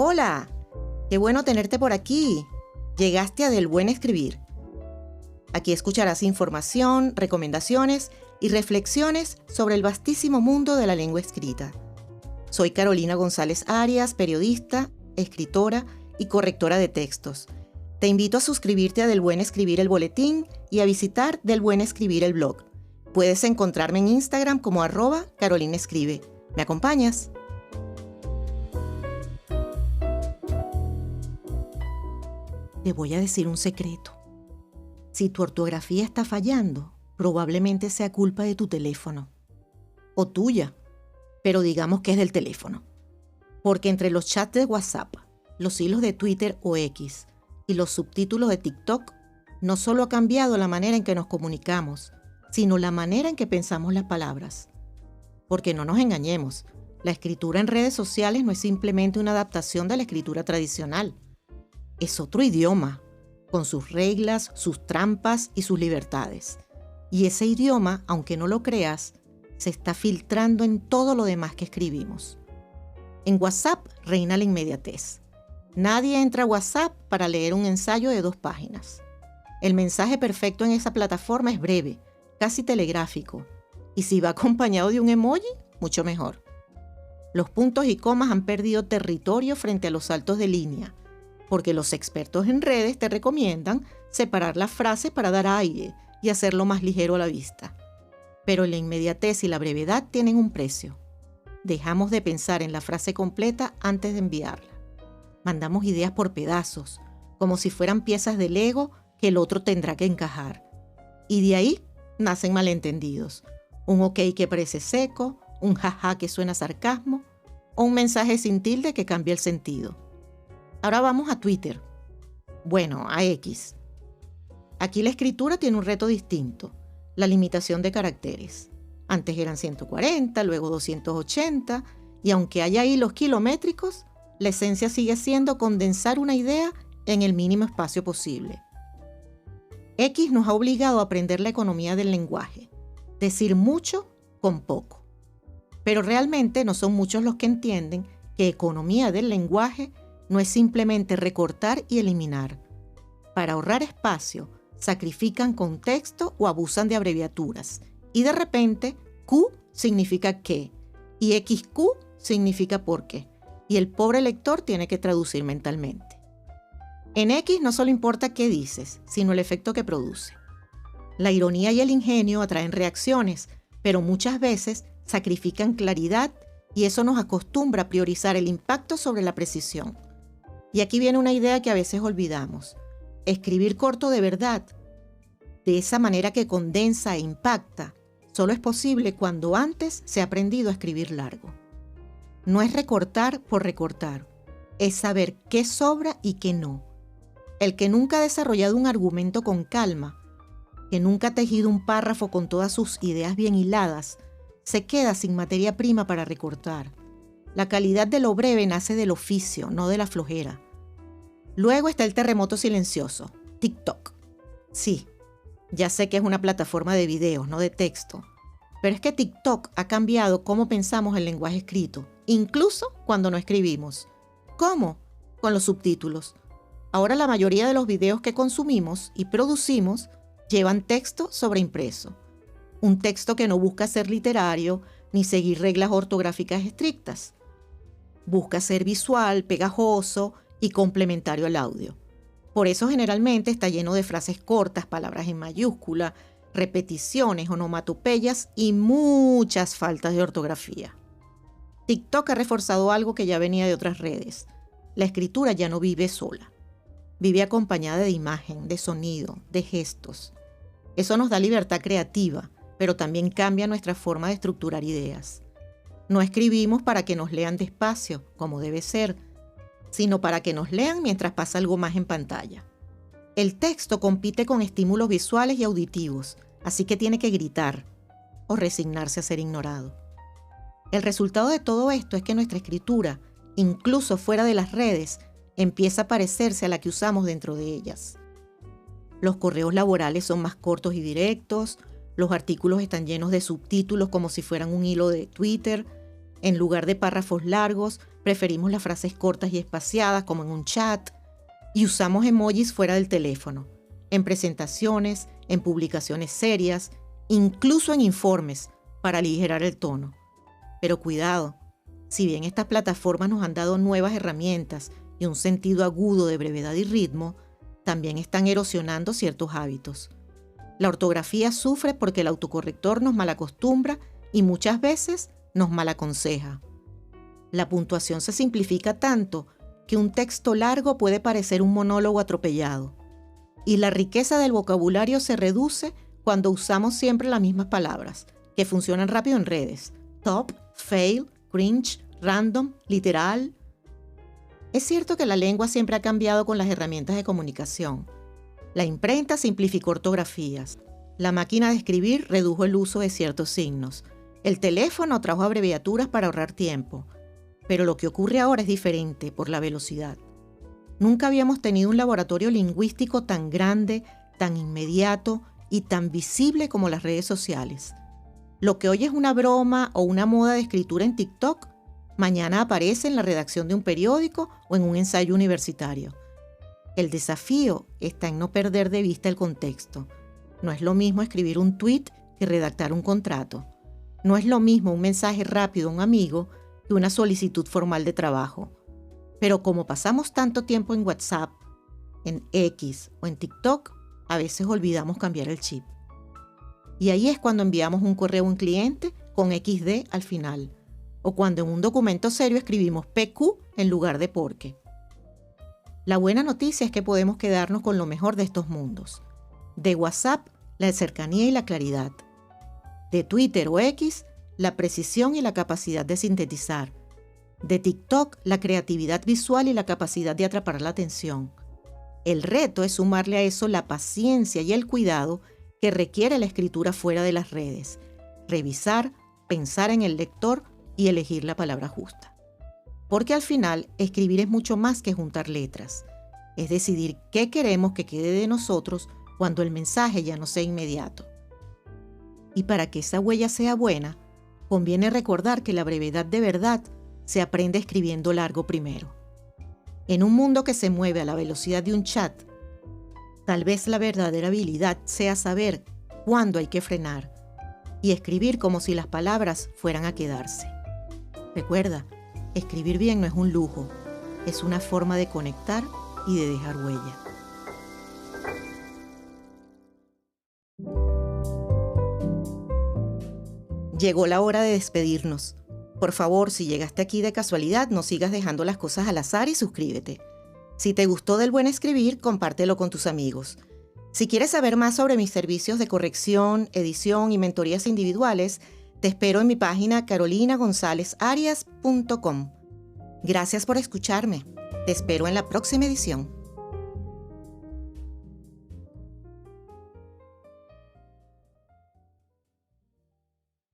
Hola, qué bueno tenerte por aquí. Llegaste a Del Buen Escribir. Aquí escucharás información, recomendaciones y reflexiones sobre el vastísimo mundo de la lengua escrita. Soy Carolina González Arias, periodista, escritora y correctora de textos. Te invito a suscribirte a Del Buen Escribir el boletín y a visitar Del Buen Escribir el blog. Puedes encontrarme en Instagram como @CarolinaEscribe. ¿Me acompañas? Te voy a decir un secreto. Si tu ortografía está fallando, probablemente sea culpa de tu teléfono. O tuya, pero digamos que es del teléfono. Porque entre los chats de WhatsApp, los hilos de Twitter o X y los subtítulos de TikTok, no solo ha cambiado la manera en que nos comunicamos, sino la manera en que pensamos las palabras. Porque no nos engañemos, la escritura en redes sociales no es simplemente una adaptación de la escritura tradicional. Es otro idioma, con sus reglas, sus trampas y sus libertades. Y ese idioma, aunque no lo creas, se está filtrando en todo lo demás que escribimos. En WhatsApp reina la inmediatez. Nadie entra a WhatsApp para leer un ensayo de 2 páginas. El mensaje perfecto en esa plataforma es breve, casi telegráfico. Y si va acompañado de un emoji, mucho mejor. Los puntos y comas han perdido territorio frente a los saltos de línea, porque los expertos en redes te recomiendan separar las frases para dar aire y hacerlo más ligero a la vista. Pero la inmediatez y la brevedad tienen un precio. Dejamos de pensar en la frase completa antes de enviarla. Mandamos ideas por pedazos, como si fueran piezas de Lego que el otro tendrá que encajar. Y de ahí nacen malentendidos. Un ok que parece seco, un jaja que suena a sarcasmo, o un mensaje sin tilde que cambia el sentido. Ahora vamos a Twitter. Bueno, a X. Aquí la escritura tiene un reto distinto, la limitación de caracteres. Antes eran 140, luego 280, y aunque haya hilos kilométricos, la esencia sigue siendo condensar una idea en el mínimo espacio posible. X nos ha obligado a aprender la economía del lenguaje, decir mucho con poco. Pero realmente no son muchos los que entienden que economía del lenguaje no es simplemente recortar y eliminar. Para ahorrar espacio, sacrifican contexto o abusan de abreviaturas. Y de repente, Q significa qué y XQ significa por qué. Y el pobre lector tiene que traducir mentalmente. En X no solo importa qué dices, sino el efecto que produce. La ironía y el ingenio atraen reacciones, pero muchas veces sacrifican claridad y eso nos acostumbra a priorizar el impacto sobre la precisión. Y aquí viene una idea que a veces olvidamos. Escribir corto de verdad, de esa manera que condensa e impacta, solo es posible cuando antes se ha aprendido a escribir largo. No es recortar por recortar, es saber qué sobra y qué no. El que nunca ha desarrollado un argumento con calma, que nunca ha tejido un párrafo con todas sus ideas bien hiladas, se queda sin materia prima para recortar. La calidad de lo breve nace del oficio, no de la flojera. Luego está el terremoto silencioso, TikTok. Sí, ya sé que es una plataforma de videos, no de texto. Pero es que TikTok ha cambiado cómo pensamos el lenguaje escrito, incluso cuando no escribimos. ¿Cómo? Con los subtítulos. Ahora la mayoría de los videos que consumimos y producimos llevan texto sobreimpreso. Un texto que no busca ser literario ni seguir reglas ortográficas estrictas. Busca ser visual, pegajoso y complementario al audio. Por eso generalmente está lleno de frases cortas, palabras en mayúscula, repeticiones, onomatopeyas y muchas faltas de ortografía. TikTok ha reforzado algo que ya venía de otras redes. La escritura ya no vive sola. Vive acompañada de imagen, de sonido, de gestos. Eso nos da libertad creativa, pero también cambia nuestra forma de estructurar ideas. No escribimos para que nos lean despacio, como debe ser, sino para que nos lean mientras pasa algo más en pantalla. El texto compite con estímulos visuales y auditivos, así que tiene que gritar o resignarse a ser ignorado. El resultado de todo esto es que nuestra escritura, incluso fuera de las redes, empieza a parecerse a la que usamos dentro de ellas. Los correos laborales son más cortos y directos, los artículos están llenos de subtítulos como si fueran un hilo de Twitter, En lugar de párrafos largos, preferimos las frases cortas y espaciadas como en un chat y usamos emojis fuera del teléfono, en presentaciones, en publicaciones serias, incluso en informes para aligerar el tono. Pero cuidado, si bien estas plataformas nos han dado nuevas herramientas y un sentido agudo de brevedad y ritmo, también están erosionando ciertos hábitos. La ortografía sufre porque el autocorrector nos malacostumbra y muchas veces nos malaconseja. La puntuación se simplifica tanto que un texto largo puede parecer un monólogo atropellado. Y la riqueza del vocabulario se reduce cuando usamos siempre las mismas palabras, que funcionan rápido en redes: top, fail, cringe, random, literal. Es cierto que la lengua siempre ha cambiado con las herramientas de comunicación. La imprenta simplificó ortografías. La máquina de escribir redujo el uso de ciertos signos. El teléfono trajo abreviaturas para ahorrar tiempo. Pero lo que ocurre ahora es diferente por la velocidad. Nunca habíamos tenido un laboratorio lingüístico tan grande, tan inmediato y tan visible como las redes sociales. Lo que hoy es una broma o una moda de escritura en TikTok, mañana aparece en la redacción de un periódico o en un ensayo universitario. El desafío está en no perder de vista el contexto. No es lo mismo escribir un tweet que redactar un contrato. No es lo mismo un mensaje rápido a un amigo que una solicitud formal de trabajo. Pero como pasamos tanto tiempo en WhatsApp, en X o en TikTok, a veces olvidamos cambiar el chip. Y ahí es cuando enviamos un correo a un cliente con XD al final, o cuando en un documento serio escribimos PQ en lugar de porque. La buena noticia es que podemos quedarnos con lo mejor de estos mundos. De WhatsApp, la cercanía y la claridad. De Twitter o X, la precisión y la capacidad de sintetizar. De TikTok, la creatividad visual y la capacidad de atrapar la atención. El reto es sumarle a eso la paciencia y el cuidado que requiere la escritura fuera de las redes. Revisar, pensar en el lector y elegir la palabra justa. Porque al final, escribir es mucho más que juntar letras. Es decidir qué queremos que quede de nosotros cuando el mensaje ya no sea inmediato. Y para que esa huella sea buena, conviene recordar que la brevedad de verdad se aprende escribiendo largo primero. En un mundo que se mueve a la velocidad de un chat, tal vez la verdadera habilidad sea saber cuándo hay que frenar y escribir como si las palabras fueran a quedarse. Recuerda, escribir bien no es un lujo, es una forma de conectar y de dejar huella. Llegó la hora de despedirnos. Por favor, si llegaste aquí de casualidad, no sigas dejando las cosas al azar y suscríbete. Si te gustó del buen escribir, compártelo con tus amigos. Si quieres saber más sobre mis servicios de corrección, edición y mentorías individuales, te espero en mi página carolinagonzalezarias.com. Gracias por escucharme. Te espero en la próxima edición.